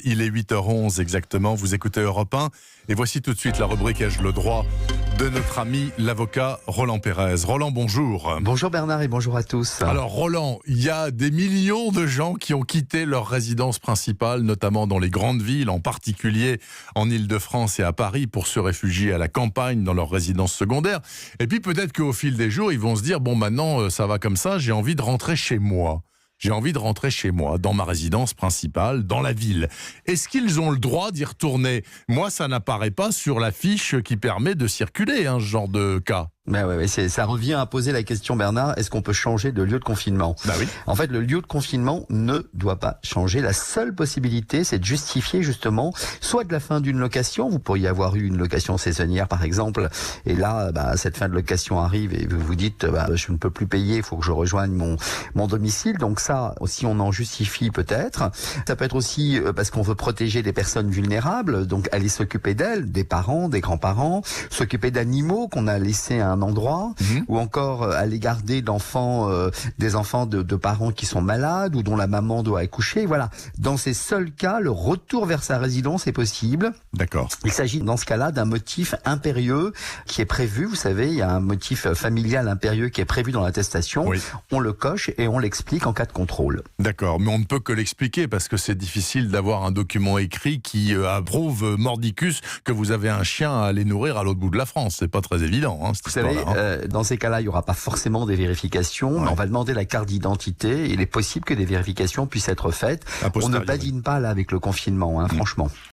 Il est 8h11 exactement, vous écoutez Europe 1 et voici tout de suite la rubrique Ai-je le droit de notre ami l'avocat Roland Pérez. Roland, bonjour. Bonjour Bernard et bonjour à tous. Alors Roland, il y a des millions de gens qui ont quitté leur résidence principale, notamment dans les grandes villes, en particulier en Île-de-France et à Paris, pour se réfugier à la campagne dans leur résidence secondaire. Et puis peut-être qu'au fil des jours, ils vont se dire, bon maintenant ça va comme ça, j'ai envie de rentrer chez moi. J'ai envie de rentrer chez moi, dans ma résidence principale, dans la ville. Est-ce qu'ils ont le droit d'y retourner ? Moi, ça n'apparaît pas sur la fiche qui permet de circuler, ce genre de cas. Ouais, ça revient à poser la question, Bernard, est-ce qu'on peut changer de lieu de confinement ? Bah oui. En fait, le lieu de confinement ne doit pas changer. La seule possibilité, c'est de justifier justement soit de la fin d'une location. Vous pourriez avoir eu une location saisonnière, par exemple, et là, cette fin de location arrive et vous vous dites, je ne peux plus payer, il faut que je rejoigne mon domicile. Donc ça, aussi, on en justifie peut-être. Ça peut être aussi parce qu'on veut protéger des personnes vulnérables, donc aller s'occuper d'elles, des parents, des grands-parents, s'occuper d'animaux qu'on a laissés à un endroit, ou encore aller garder des enfants de parents qui sont malades ou dont la maman doit accoucher. Voilà. Dans ces seuls cas, le retour vers sa résidence est possible. D'accord. Il s'agit dans ce cas-là d'un motif impérieux qui est prévu. Vous savez, il y a un motif familial impérieux qui est prévu dans l'attestation. Oui. On le coche et on l'explique en cas de contrôle. D'accord, mais on ne peut que l'expliquer parce que c'est difficile d'avoir un document écrit qui approuve mordicus que vous avez un chien à aller nourrir à l'autre bout de la France. C'est pas très évident. Vous savez, dans ces cas-là, il n'y aura pas forcément des vérifications. Ouais. On va demander la carte d'identité. Il est possible que des vérifications puissent être faites. On ne badine pas là avec le confinement, franchement.